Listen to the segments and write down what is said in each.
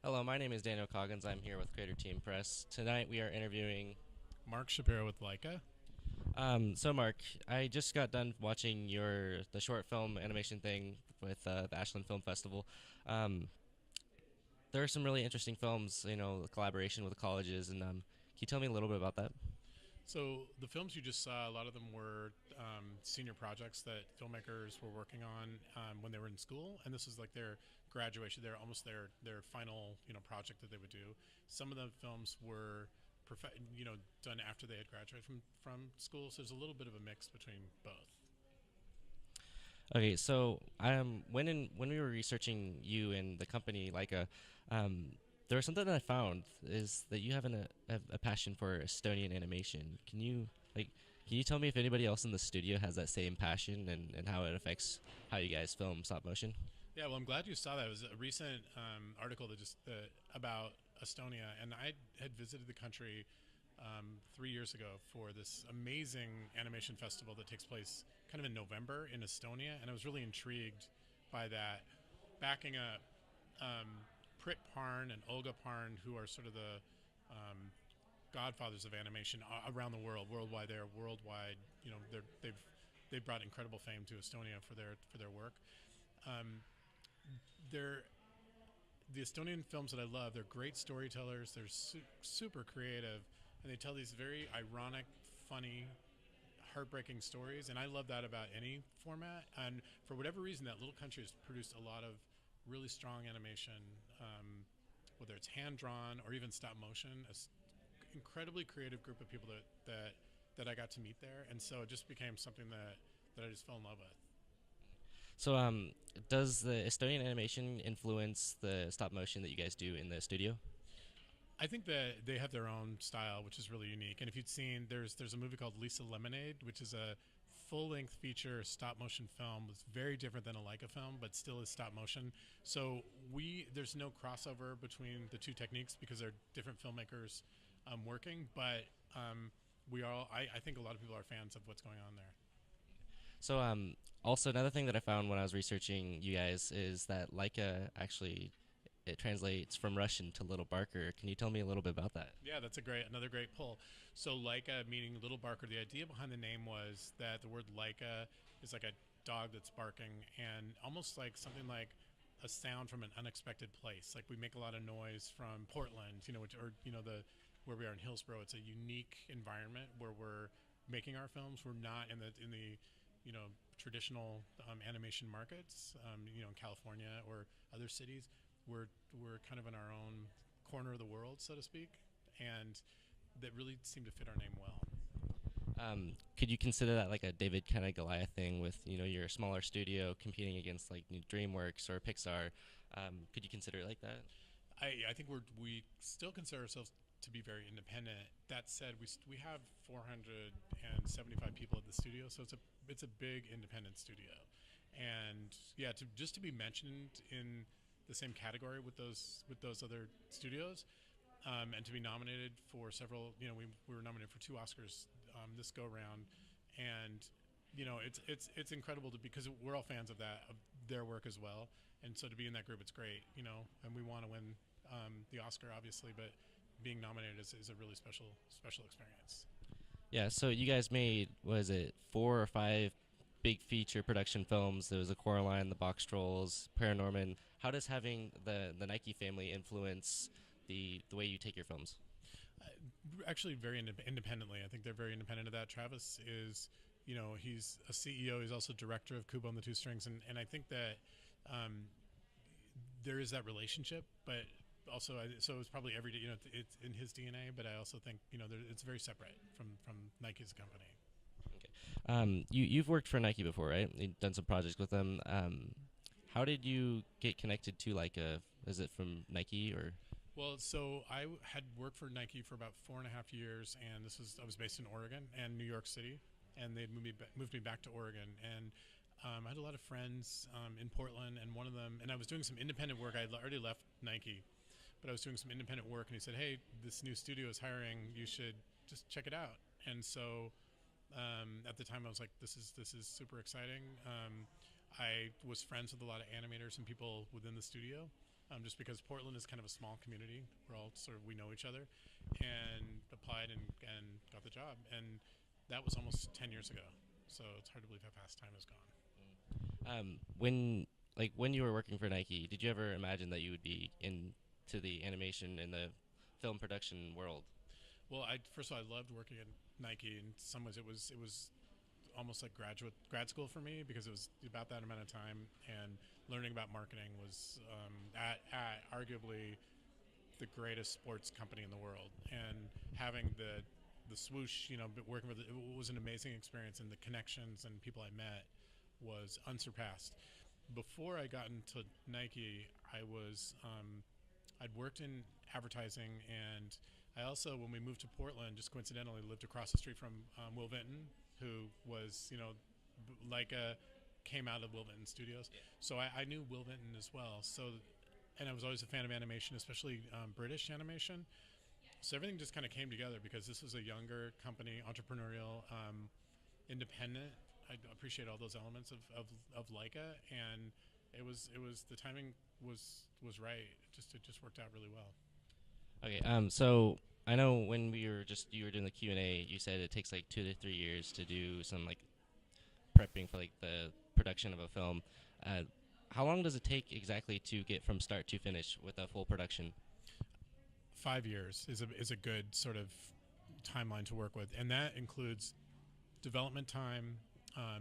Hello, my name is Daniel Coggins. I'm here with Creator Team Press. Tonight we are interviewing. Mark Shapiro with Lieka. Mark, I just got done watching the short film animation thing with the Ashland Film Festival. Um, there are some really interesting films, collaboration with colleges, and can you tell me a little bit about that? So the films you just saw, a lot of them were senior projects that filmmakers were working on when they were in school, and this was like their graduation, their almost their final project that they would do. Some of the films were done after they had graduated from school, so there's a little bit of a mix between both. Okay, so when we were researching you and the company Lieka, there was something that I found is that you have a passion for Estonian animation. Can you tell me if anybody else in the studio has that same passion and how it affects how you guys film stop motion? Yeah, well, I'm glad you saw that. It was a recent article that just about Estonia, and I had visited the country 3 years ago for this amazing animation festival that takes place kind of in November in Estonia, and I was really intrigued by that. Backing up Prit Parn and Olga Parn, who are sort of the um, godfathers of animation around the world, worldwide. They're worldwide. They've brought incredible fame to Estonia for their work. Um, they're the Estonian films that I love. They're great storytellers. They're super creative, and they tell these very ironic, funny, heartbreaking stories. And I love that about any format. And for whatever reason, that little country has produced a lot of really strong animation, whether it's hand drawn or even stop motion. Incredibly creative group of people that I got to meet there, and so it just became something that I just fell in love with. So, does the Estonian animation influence the stop motion that you guys do in the studio? I think that they have their own style, which is really unique. And if you'd seen, there's a movie called Lisa Lemonade, which is a full length feature stop motion film. It's very different than a Leica film, but still is stop motion. So there's no crossover between the two techniques because they're different filmmakers working. But I think a lot of people are fans of what's going on there. So, also another thing that I found when I was researching you guys is that Leica actually it translates from Russian to Little Barker. Can you tell me a little bit about that? Yeah, that's another great pull. So Leica meaning little barker. The idea behind the name was that the word Leica is like a dog that's barking, and almost like something like a sound from an unexpected place. Like we make a lot of noise from Portland, the where we are in Hillsborough. It's a unique environment where we're making our films. We're not in the traditional animation markets, in California or other cities. We're kind of in our own corner of the world, so to speak, and that really seemed to fit our name well. Could you consider that like a David kind of Goliath thing with your smaller studio competing against like DreamWorks or Pixar? Could you consider it like that? I think we still consider ourselves to be very independent. That said, we have 475 people at the studio, so it's a big independent studio, and yeah, to be mentioned in the same category with those other studios, and to be nominated for several. We were nominated for 2 Oscars this go round, and it's incredible because we're all fans of their work as well, and so to be in that group, it's great. And we want to win the Oscar, obviously, but being nominated is a really special experience. Yeah. So you guys made was it 4 or 5 big feature production films? There was the Coraline, the Box Trolls, ParaNorman. How does having the Nike family influence the way you take your films? Uh, Actually, very independently. I think they're very independent of that. Travis is, he's a CEO. He's also director of Kubo and the Two Strings, and I think that um, there is that relationship, but also so it's probably every day. It's in his DNA, but I also think it's very separate from Nike as a company. Okay. You've worked for Nike before, right? You've done some projects with them. How did you get connected to like a? Is it from Nike or? Well, so I had worked for Nike for about 4.5 years, and I was based in Oregon and New York City, and they'd moved me back to Oregon, and I had a lot of friends in Portland, and one of them, and I was doing some independent work. I had already left Nike, but I was doing some independent work, and he said, "Hey, this new studio is hiring. You should just check it out." And so at the time, I was like, "This is super exciting." I was friends with a lot of animators and people within the studio, just because Portland is kind of a small community. We're all sort of, we know each other, and applied and got the job. And that was almost 10 years ago. So it's hard to believe how fast time has gone. When when you were working for Nike, did you ever imagine that you would be into the animation and the film production world? Well, first of all, I loved working at Nike. In some ways, it was almost like grad school for me because it was about that amount of time, and learning about marketing was at arguably the greatest sports company in the world, and having the swoosh, working with it was an amazing experience, and the connections and people I met was unsurpassed. Before I got into Nike, I'd worked in advertising, and I also, when we moved to Portland, just coincidentally lived across the street from Will Vinton, who was, Leica came out of Will Vinton Studios. Yeah. So I knew Will Vinton as well. So, and I was always a fan of animation, especially British animation. So everything just kind of came together because this was a younger company, entrepreneurial, independent. I appreciate all those elements of Leica, and it was the timing was right. It just worked out really well. Okay. So I know when you were doing the Q&A, you said it takes like 2 to 3 years to do some like prepping for like the production of a film. Uh, how long does it take exactly to get from start to finish with a full production? 5 years is a good sort of timeline to work with, and that includes development time.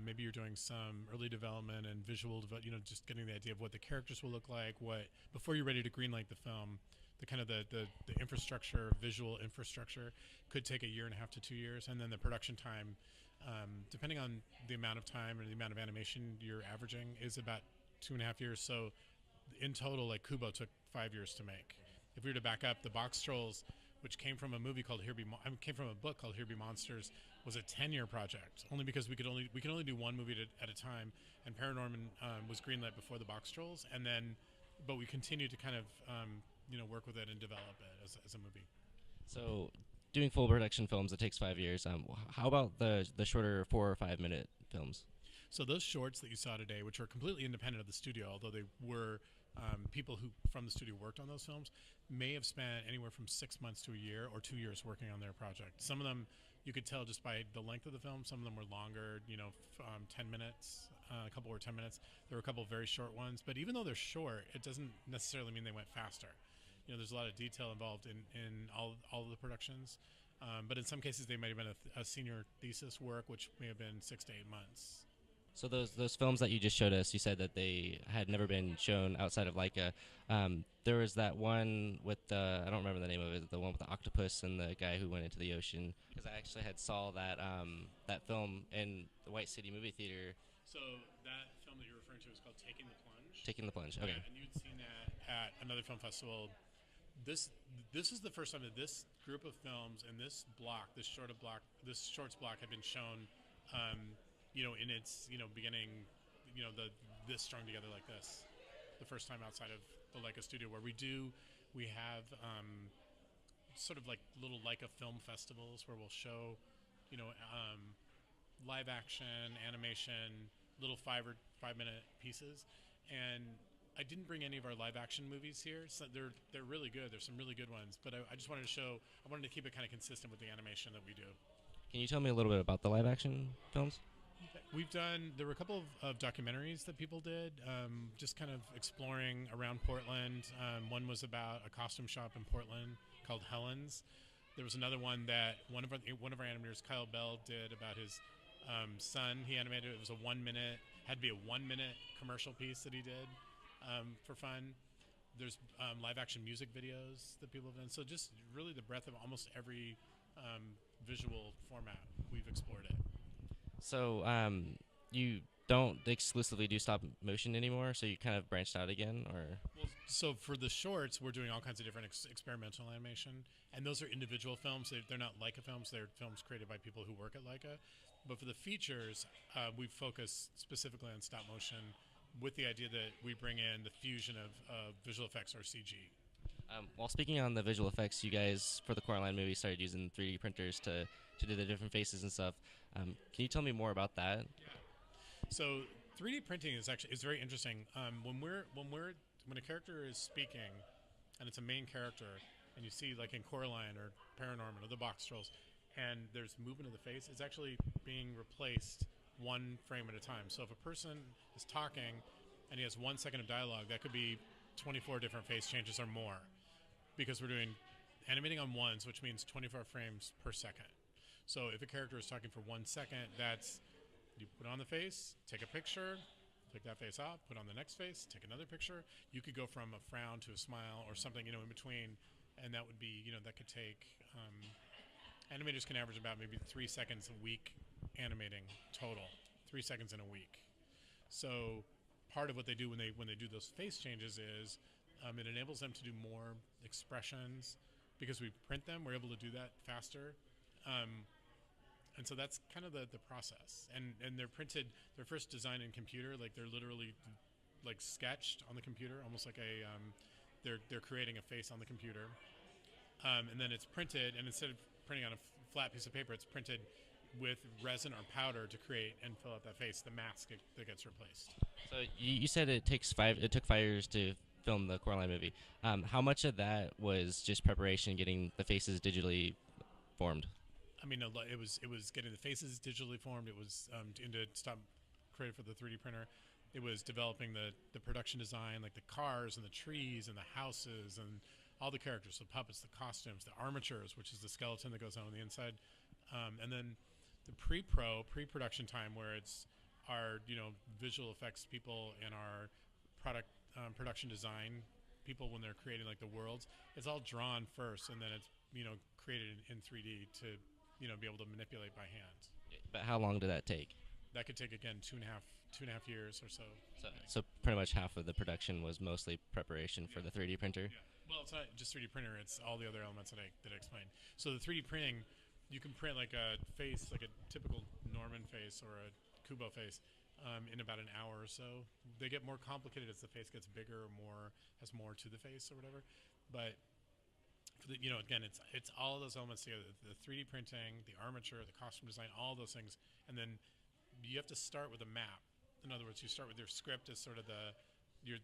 Maybe you're doing some early development and just getting the idea of what the characters will look like. What before you're ready to greenlight the film, the kind of the infrastructure, visual infrastructure, could take a year and a half to 2 years, and then the production time, depending on the amount of time or the amount of animation you're averaging, is about 2.5 years. So in total, like Kubo took 5 years to make. If we were to back up, the Box Trolls, which came from a movie called came from a book called Here Be Monsters, was a 10-year project. Only because we could only do one movie at a time, and ParaNorman was greenlit before the Box Trolls, and then, but we continued to kind of work with it and develop it as a movie. So doing full production films, it takes 5 years. How about the shorter 4 or 5 minute films? So those shorts that you saw today, which are completely independent of the studio, although they were people who from the studio worked on those films, may have spent anywhere from 6 months to a year or 2 years working on their project. Some of them you could tell just by the length of the film. Some of them were longer, 10 minutes. A couple were 10 minutes. There were a couple of very short ones. But even though they're short, it doesn't necessarily mean they went faster. There's a lot of detail involved in all of the productions. But in some cases, they might have been a senior thesis work, which may have been 6 to 8 months. So those films that you just showed us, you said that they had never been shown outside of Leica. There was that one with the I don't remember the name of it, the one with the octopus and the guy who went into the ocean. Because I actually had saw that film in the White City movie theater. So that film that you're referring to is called Taking the Plunge. Taking the Plunge. Okay. Yeah, and you'd seen that at another film festival. This is the first time that this group of films and this shorts block had been shown. In its beginning, this strung together like this, the first time outside of the Leica studio, where we have sort of like little Leica film festivals where we'll show, live action, animation, little 5 minute pieces, and I didn't bring any of our live action movies here, so they're really good. There's some really good ones, but I just wanted to show. I wanted to keep it kind of consistent with the animation that we do. Can you tell me a little bit about the live action films? There were a couple of documentaries that people did, just kind of exploring around Portland. One was about a costume shop in Portland called Helen's. There was another one that one of our animators, Kyle Bell, did about his son. He animated it. It was had to be a 1 minute commercial piece that he did for fun. There's live action music videos that people have done. So just really the breadth of almost every visual format, we've explored it. So you don't exclusively do stop motion anymore, so you kind of branched out again, or? Well, so for the shorts, we're doing all kinds of different experimental animation, and those are individual films. They're not Leica films. They're films created by people who work at Leica. But for the features, we focus specifically on stop motion with the idea that we bring in the fusion of visual effects or CG. While speaking on the visual effects, you guys, for the Coraline movie, started using 3D printers to do the different faces and stuff. Can you tell me more about that? Yeah. So 3D printing is very interesting. When we're when a character is speaking, and it's a main character, and you see like in Coraline or ParaNorman or the box trolls, and there's movement of the face, it's actually being replaced one frame at a time. So if a person is talking and he has 1 second of dialogue, that could be 24 different face changes or more, because we're doing animating on ones, which means 24 frames per second. So if a character is talking for 1 second, that's you put on the face, take a picture, take that face off, put on the next face, take another picture. You could go from a frown to a smile or something, in between, and that would be, that could take. Animators can average about maybe 3 seconds a week animating total, 3 seconds in a week. So part of what they do when they do those face changes is it enables them to do more expressions because we print them. We're able to do that faster. And so that's kind of the process. And they're printed, they're first designed in computer, like they're literally like sketched on the computer, almost like they're creating a face on the computer. And then it's printed, and instead of printing on a flat piece of paper, it's printed with resin or powder to create and fill out that face, the mask that gets replaced. So you said it took 5 years to film the Coraline movie. How much of that was just preparation, getting the faces digitally formed? I mean, it was getting the faces digitally formed. It was into stop created for the 3D printer. It was developing the production design, like the cars and the trees and the houses and all the characters, the puppets, the costumes, the armatures, which is the skeleton that goes on the inside, and then the pre-production time, where it's our visual effects people and our production design people when they're creating like the worlds. It's all drawn first, and then it's created in 3D to be able to manipulate by hand. But how long did that take? That could take, again, two and a half years or so. So pretty much half of the production was mostly preparation for the 3D printer. Yeah. Well, it's not just 3D printer; it's all the other elements that I explained. So the 3D printing, you can print like a face, like a typical Norman face or a Kubo face, in about an hour or so. They get more complicated as the face gets bigger or has more to the face or whatever. But again, it's all of those elements together: the 3D printing, the armature, the costume design, all those things, and then you have to start with a map. In other words, you start with your script as sort of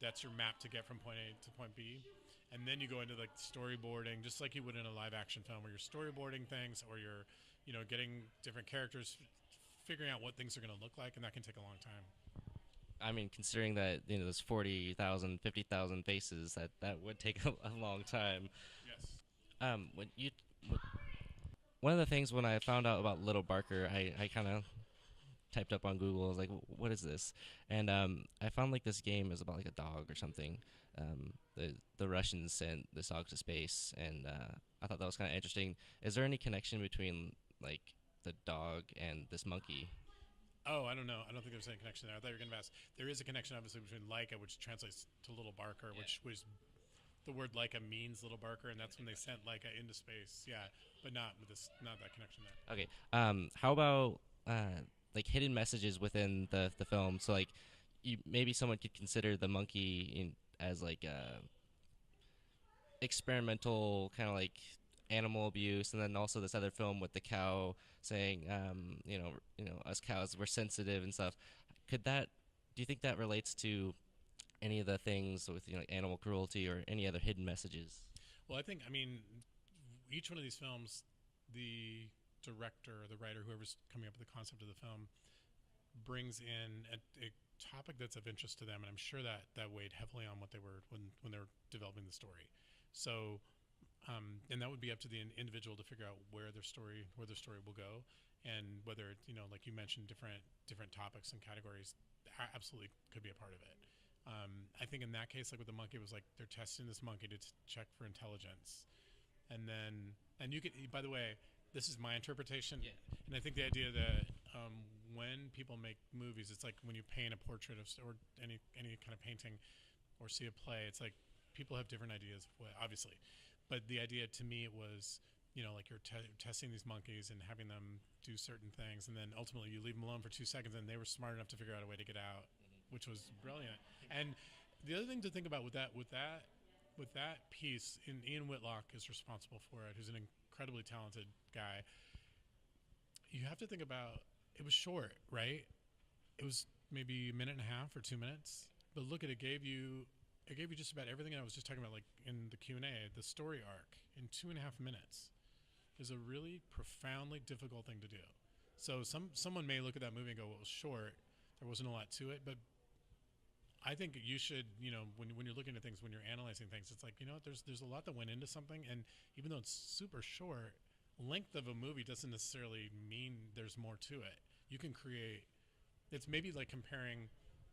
that's your map to get from point A to point B, and then you go into like storyboarding, just like you would in a live action film, where you're storyboarding things, or you're getting different characters, figuring out what things are going to look like, and that can take a long time. I mean, considering that there's 40,000, 50,000 faces, that would take a long time. Yes. One of the things when I found out about Little Barker, I kind of typed up on Google. I was like, what is this? And I found like this game is about like a dog or something. The Russians sent this dog to space, and I thought that was kind of interesting. Is there any connection between like the dog and this monkey? Oh, I don't know. I don't think there's any connection there. I thought you were going to ask. There is a connection, obviously, between Lieka, which translates to Little Barker, which was the word Lieka means Little Barker, and that's when they sent Lieka into space. Yeah, but not that connection there. Okay. How about like hidden messages within the film? So like, maybe someone could consider the monkey as like experimental kind of like animal abuse, and then also this other film with the cow saying, us cows, we're sensitive and stuff. Do you think that relates to any of the things with like animal cruelty or any other hidden messages? Well, I mean, each one of these films, the director or the writer, whoever's coming up with the concept of the film, brings in a topic that's of interest to them, and I'm sure that weighed heavily on what they were when they were developing the story. So, and that would be up to the individual to figure out where their story will go, and whether like you mentioned, different topics and categories absolutely could be a part of it. I think in that case, like with the monkey, it was like they're testing this monkey to check for intelligence, and you could, by the way, this is my interpretation, Yeah. And I think the idea that when people make movies, it's like when you paint a portrait or any kind of painting or see a play, it's like people have different ideas of what, obviously, but the idea to me was, like you're testing these monkeys and having them do certain things, and then ultimately you leave them alone for 2 seconds, and they were smart enough to figure out a way to get out, which was brilliant. And the other thing to think about with that piece, Ian Whitlock is responsible for it, who's an incredibly talented guy. You have to think about, it was short, right? It was maybe a minute and a half or 2 minutes, but look at it, gave you I gave you just about everything I was just talking about, like in the Q&A. The story arc in 2.5 minutes is a really profoundly difficult thing to do. So someone may look at that movie and go, well, it was short. There wasn't a lot to it. But I think you should, when you're looking at things, when you're analyzing things, it's like, there's a lot that went into something. And even though it's super short, length of a movie doesn't necessarily mean there's more to it. You can create, it's maybe like comparing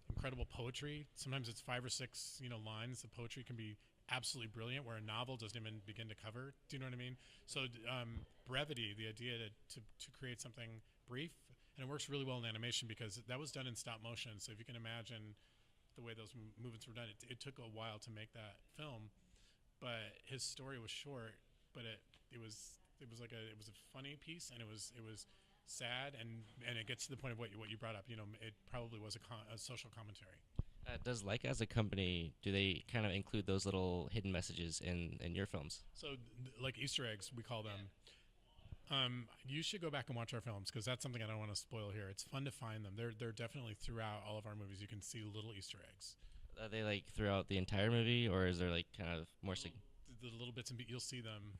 incredible poetry. Sometimes it's 5 or 6, lines. The poetry can be absolutely brilliant, where a novel doesn't even begin to cover. Do you know what I mean? So brevity, the idea to create something brief, and it works really well in animation because that was done in stop motion. So if you can imagine the way those movements were done, it took a while to make that film. But his story was short, but it was a funny piece, and it was sad, and it gets to the point of what you brought up. It probably was a social commentary. Does Leica as a company, do they kind of include those little hidden messages in your films? So, like Easter eggs, we call them. You should go back and watch our films because that's something I don't want to spoil here. It's fun to find them. They're definitely throughout all of our movies. You can see little Easter eggs. Are they like throughout the entire movie, or is there like kind of more? The little bits and you'll see them.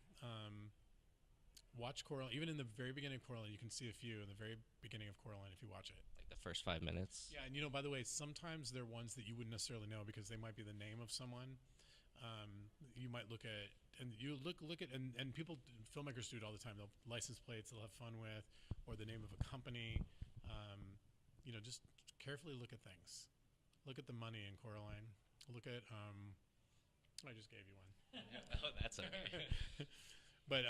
Watch Coraline. Even in the very beginning of Coraline, you can see a few in the very beginning of Coraline if you watch it. Like the first 5 minutes. Yeah, and by the way, sometimes they're ones that you wouldn't necessarily know because they might be the name of someone. You might look at and people, filmmakers do it all the time. They'll license plates they'll have fun with, or the name of a company. Just carefully look at things. Look at the money in Coraline. Look at I just gave you one. Oh, that's okay. But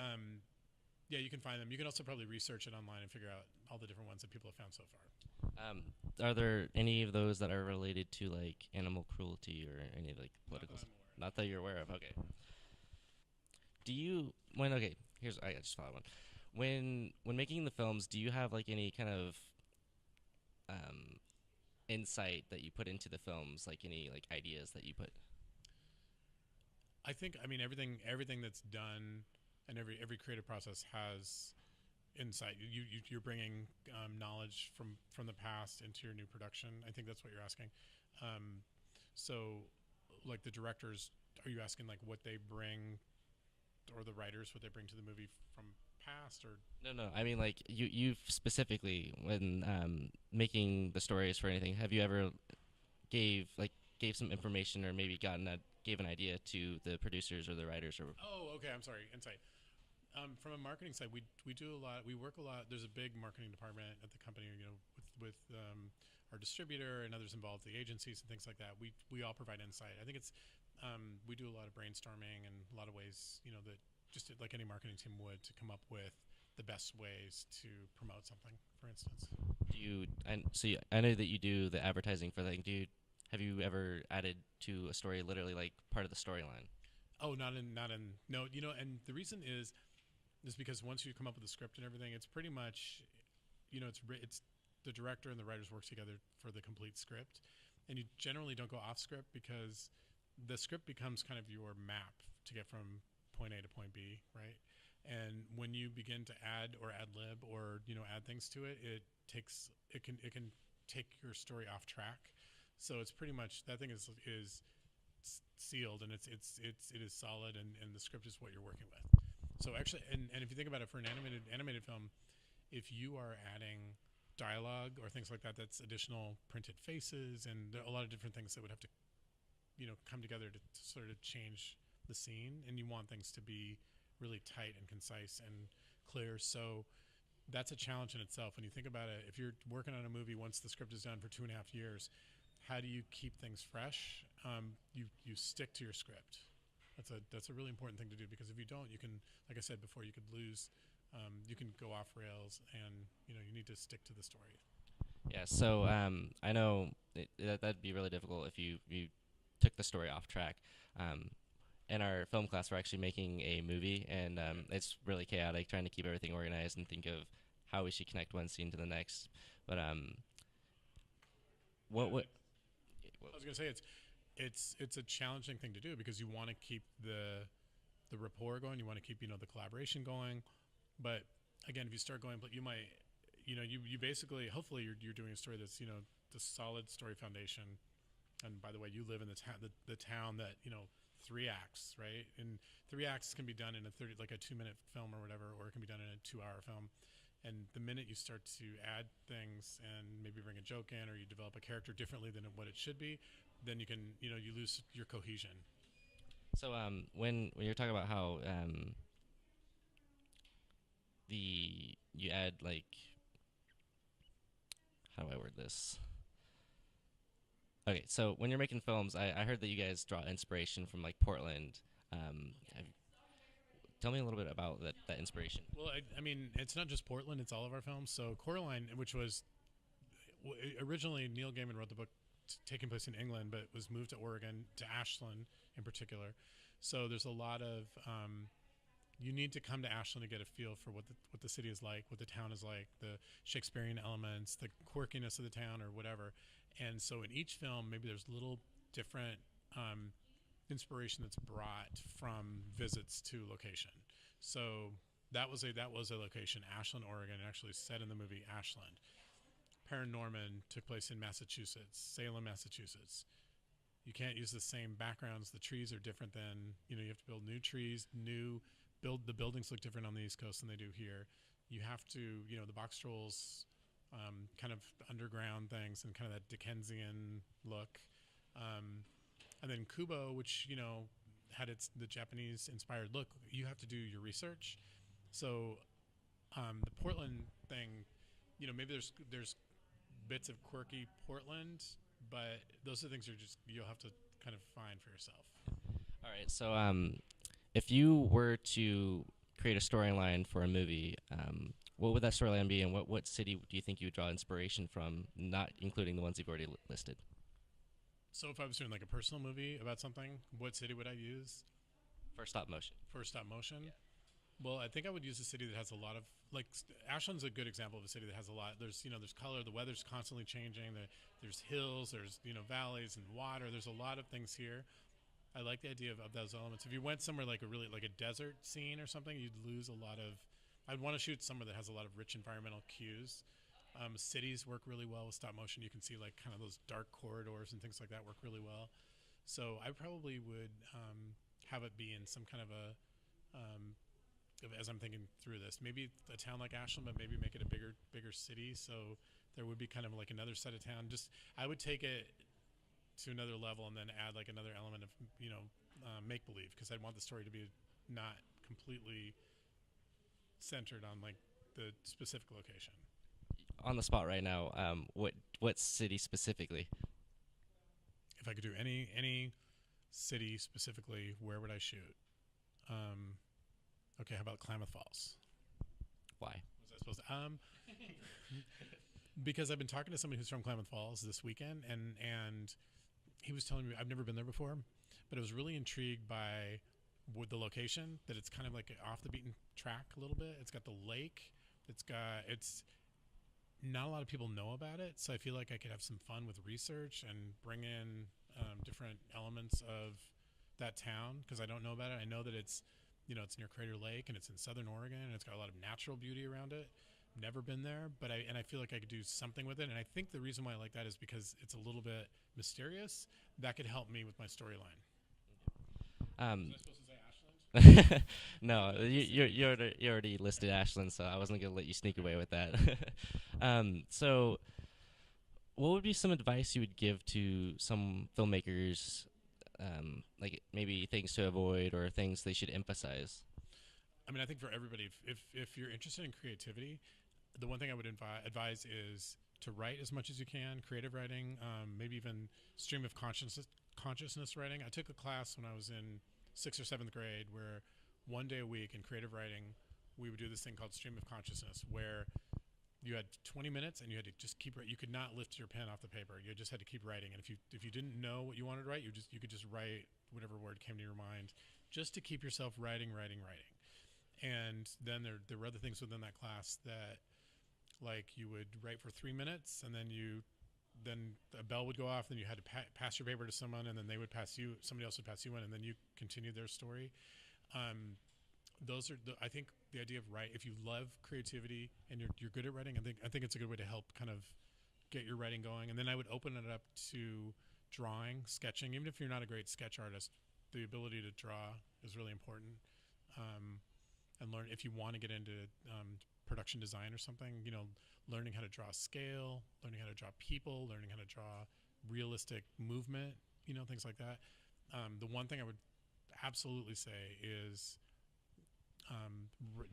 yeah, you can find them. You can also probably research it online and figure out all the different ones that people have found so far. Are there any of those that are related to like animal cruelty or any like political stuff? Not that you're aware of. Okay. Do you here's I just thought of one. When making the films, do you have like any kind of insight that you put into the films, like any like ideas that you put? I think everything that's done, and every creative process has insight. You're bringing knowledge from the past into your new production. I think that's what you're asking. So, like the directors, are you asking like what they bring, or the writers what they bring to the movie from past, or? No. I mean, like you specifically when making the stories for anything. Have you ever gave some information, or maybe gave an idea to the producers or the writers? Or Oh, okay. I'm sorry. Insight. From a marketing side, we do a lot. We work a lot. There's a big marketing department at the company. With our distributor and others involved, the agencies and things like that. We all provide insight. I think it's we do a lot of brainstorming and a lot of ways that just like any marketing team would, to come up with the best ways to promote something. For instance, I know that you do the advertising for that. Have you ever added to a story literally like part of the storyline? Oh, not in no. And the reason is because once you come up with the script and everything, it's pretty much, it's the director and the writers work together for the complete script, and you generally don't go off script because the script becomes kind of your map to get from point A to point B, right? And when you begin to add or ad lib or add things to it, it can take your story off track. So it's pretty much that thing is sealed, and it is solid, and the script is what you're working with. So actually, and if you think about it, for an animated film, if you are adding dialogue or things like that, that's additional printed faces and a lot of different things that would have to come together to sort of change the scene, and you want things to be really tight and concise and clear. So that's a challenge in itself. When you think about it, if you're working on a movie once the script is done for 2.5 years, how do you keep things fresh? You stick to your script. That's a really important thing to do, because if you don't, you can, like I said before, you could lose. You can go off rails, and you need to stick to the story. Yeah. So I know that'd be really difficult if you took the story off track. In our film class, we're actually making a movie, and it's really chaotic trying to keep everything organized and think of how we should connect one scene to the next. But what I was gonna say it's a challenging thing to do, because you want to keep the rapport going, you want to keep the collaboration going, but again, if you start going, but you might you basically, hopefully you're doing a story that's the solid story foundation, And by the way, you live in the town that, 3 acts, right? And 3 acts can be done in a 30, like a 2-minute film or whatever, or it can be done in a 2-hour film. And the minute you start to add things and maybe bring a joke in, or you develop a character differently than what it should be, then you can, you lose your cohesion. So when you're talking about how the you add like, how do I word this? Okay, so when you're making films, I heard that you guys draw inspiration from like Portland. Have, tell me a little bit about that inspiration. Well, I mean, it's not just Portland; it's all of our films. So Coraline, which was originally Neil Gaiman wrote the book taking place in England, but was moved to Oregon, to Ashland in particular. So there's a lot of you need to come to Ashland to get a feel for what the city is like, what the town is like, the Shakespearean elements, the quirkiness of the town, or whatever. And so in each film, maybe there's little different inspiration that's brought from visits to location. So that was a location, Ashland, Oregon, actually set in the movie Ashland. ParaNorman took place in Massachusetts, Salem, Massachusetts. You can't use the same backgrounds. The trees are different than, you have to build new trees, the buildings look different on the East Coast than they do here. You have to, the box trolls, kind of underground things and kind of that Dickensian look. And then Kubo, which, had the Japanese inspired look, you have to do your research. So the Portland thing, maybe there's bits of quirky Portland, but those are things you'll have to kind of find for yourself. All right, so if you were to create a storyline for a movie, what would that storyline be, and what city do you think you would draw inspiration from, not including the ones you've already listed? So if I was doing like a personal movie about something, what city would I use For stop motion. for stop motion? Yeah. Well, I think I would use a city that has a lot of, like, Ashland's a good example of a city that has a lot. There's color, the weather's constantly changing. There's hills, there's valleys and water. There's a lot of things here. I like the idea of those elements. If you went somewhere like a desert scene or something, you'd lose a lot of. I'd want to shoot somewhere that has a lot of rich environmental cues. Cities work really well with stop motion. You can see like kind of those dark corridors and things like that work really well. So I probably would have it be in some kind of a, as I'm thinking through this, maybe a town like Ashland, but maybe make it a bigger city. So there would be kind of like another set of town. I would take it to another level and then add like another element of make believe, because I want the story to be not completely centered on like the specific location. On the spot right now, what city specifically? If I could do any city specifically, where would I shoot? Okay, how about Klamath Falls? Why? Was I supposed to? Because I've been talking to somebody who's from Klamath Falls this weekend, and he was telling me, I've never been there before, but I was really intrigued by the location, that it's kind of like off the beaten track a little bit. It's got the lake. It's not a lot of people know about it, so I feel like I could have some fun with research and bring in different elements of that town, because I don't know about it. I know that it's near Crater Lake and it's in Southern Oregon and it's got a lot of natural beauty around it. Never been there, but I feel like I could do something with it. And I think the reason why I like that is because it's a little bit mysterious. That could help me with my storyline. Was I supposed to say Ashland? No, you already listed Ashland, so I wasn't gonna let you sneak away with that. So, what would be some advice you would give to some filmmakers, like maybe things to avoid or things they should emphasize? I mean, I think for everybody, if you're interested in creativity, the one thing I would advise is to write as much as you can, creative writing, maybe even stream of consciousness writing. I took a class when I was in 6th or 7th grade where one day a week in creative writing, we would do this thing called stream of consciousness, where you had 20 minutes and you had to just keep writing. You could not lift your pen off the paper. You just had to keep writing. And if you didn't know what you wanted to write, you could just write whatever word came to your mind, just to keep yourself writing. And then there were other things within that class that, like, you would write for 3 minutes, and then a bell would go off, then you had to pass your paper to someone, and then somebody else would pass you in, and then you continued their story. I think the idea of if you love creativity and you're good at writing, I think it's a good way to help kind of get your writing going. And then I would open it up to drawing, sketching. Even if you're not a great sketch artist, the ability to draw is really important. Um, and learn if you want to get into production design or something, learning how to draw scale, learning how to draw people, learning how to draw realistic movement, things like that. The one thing I would absolutely say is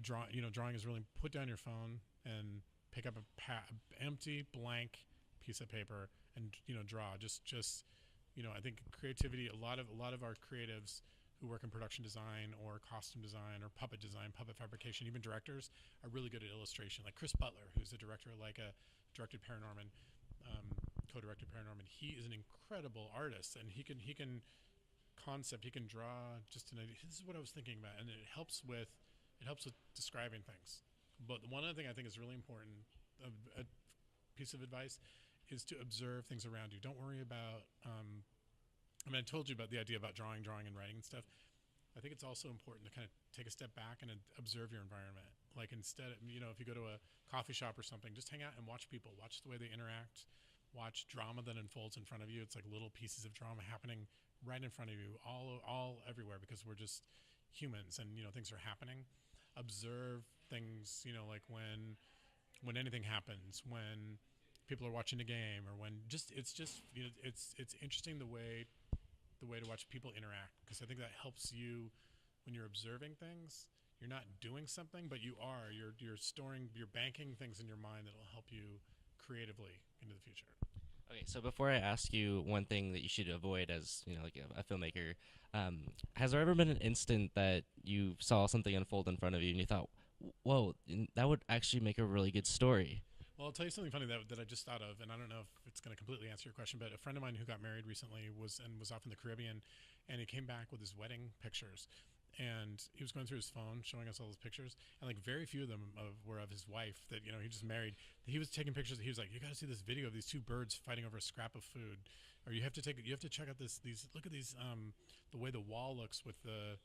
drawing is really put down your phone and pick up a empty blank piece of paper and draw. I think creativity. A lot of our creatives who work in production design or costume design or puppet design, puppet fabrication, even directors are really good at illustration. Like Chris Butler, who's the director of Lieka, directed ParaNorman, co-directed ParaNorman. He is an incredible artist, and he can concept. He can draw just an idea. This is what I was thinking about, and it helps with describing things. But one other thing I think is really important, a piece of advice, is to observe things around you. Don't worry about. I told you about the idea about drawing, and writing and stuff. I think it's also important to kind of take a step back and observe your environment. Like instead of, if you go to a coffee shop or something, just hang out and watch people, watch the way they interact, watch drama that unfolds in front of you. It's like little pieces of drama happening right in front of you, all everywhere, because we're just humans and, things are happening. Observe things, like when anything happens, when people are watching a game, or when it's interesting the way to watch people interact, because I think that helps you when you're observing things. You're not doing something, but you're storing, you're banking things in your mind that will help you creatively into the future. Okay, so before I ask you one thing that you should avoid as like a filmmaker, has there ever been an instant that you saw something unfold in front of you and you thought, "Whoa, that would actually make a really good story"? Well, I'll tell you something funny that I just thought of, and I don't know if it's going to completely answer your question, but a friend of mine who got married recently was off in the Caribbean, and he came back with his wedding pictures, and he was going through his phone showing us all his pictures, and like very few of them were of his wife that he just married. He was taking pictures. He was like, "You got to see this video of these two birds fighting over a scrap of food," or you have to check out these look at these the way the wall looks with the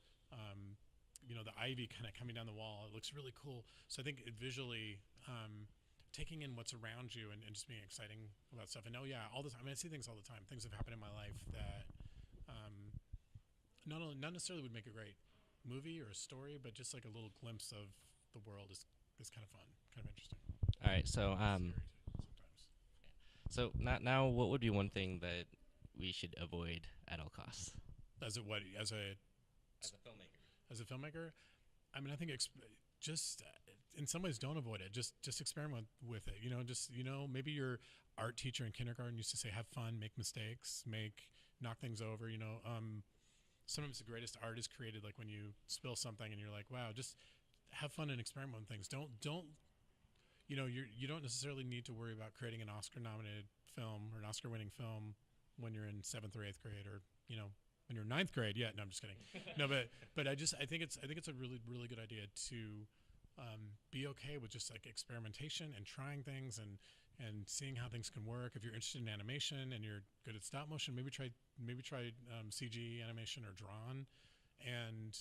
the ivy kind of coming down the wall. It looks really cool. So I think visually. Taking in what's around you and just being exciting about stuff. And all the time. I see things all the time. Things have happened in my life that not necessarily would make a great movie or a story, but just like a little glimpse of the world is kind of fun, kind of interesting. All right, so Sometimes. now what would be one thing that we should avoid at all costs As a what? as a filmmaker? As a filmmaker, I think just in some ways don't avoid it. Just experiment with it. Maybe your art teacher in kindergarten used to say, have fun, make mistakes, knock things over. Sometimes the greatest art is created like when you spill something and you're like, wow, just have fun and experiment with things. Don't you don't necessarily need to worry about creating an Oscar-nominated film or an Oscar-winning film when you're in 7th or 8th grade, or when you're in 9th grade. Yeah, no, I'm just kidding. No, but I think it's a really really good idea to be okay with just like experimentation and trying things and seeing how things can work. If you're interested in animation and you're good at stop motion, maybe try CG animation or drawn. And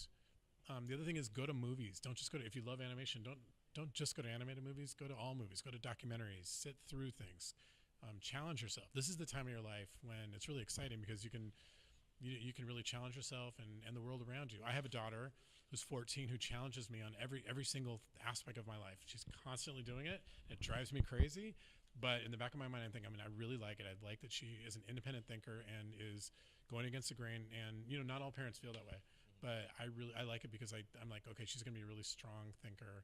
the other thing is, go to movies. Don't just go to, if you love animation, don't just go to animated movies. Go to all movies. Go to documentaries. Sit through things. Challenge yourself. This is the time of your life when it's really exciting, because you can really challenge yourself and the world around you. I have a daughter who's 14 who challenges me on every single aspect of my life. She's constantly doing it. It drives me crazy. But in the back of my mind, I think, I really like it. I like that she is an independent thinker and is going against the grain. And, not all parents feel that way. But I like it because I'm like, okay, she's going to be a really strong thinker.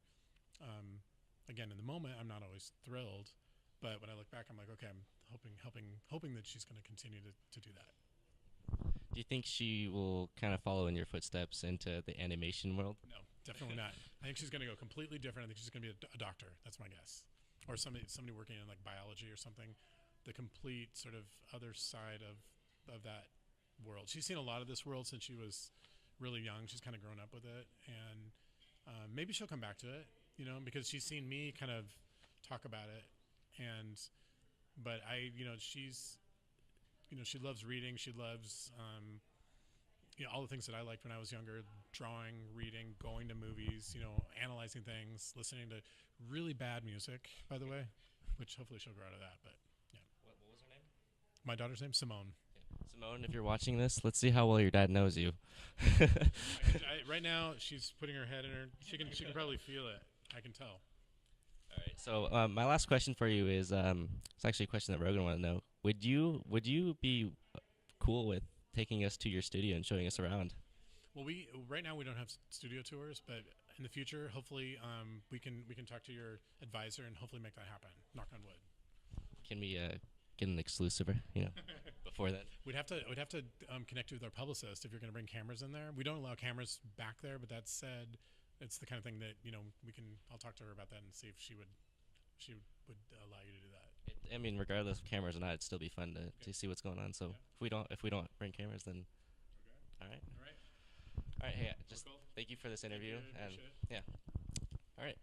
Again, in the moment, I'm not always thrilled. But when I look back, I'm like, okay, I'm hoping that she's going to continue to do that. Do you think she will kind of follow in your footsteps into the animation world? No, definitely not. I think she's going to go completely different. I think she's going to be a doctor. That's my guess. Or somebody working in like biology or something. The complete sort of other side of that world. She's seen a lot of this world since she was really young. She's kind of grown up with it. And maybe she'll come back to it, because she's seen me kind of talk about it. But she's, she loves reading. She loves, all the things that I liked when I was younger: drawing, reading, going to movies, analyzing things, listening to really bad music, by the way, which hopefully she'll grow out of that. But yeah. What was her name? My daughter's name, Simone. Simone, if you're watching this, let's see how well your dad knows you. Right now, she's putting her head in her. She can probably feel it. I can tell. All right. So my last question for you is it's actually a question that Rogan wanted to know. Would you be cool with taking us to your studio and showing us around? Well, we right now we don't have studio tours, but in the future, hopefully, we can talk to your advisor and hopefully make that happen. Knock on wood. Can we get an exclusive, before then? We'd have to connect you with our publicist if you're going to bring cameras in there. We don't allow cameras back there, but that said, it's the kind of thing that we can. I'll talk to her about that and see if she would allow you to do that. I mean, regardless of cameras or not, it'd still be fun Okay. to see what's going on. So Yeah. if we don't bring cameras, then Okay. all right, All right. all right. Hey, Well, just cool. thank you for this Thank interview, you. and Appreciate it. yeah, all right.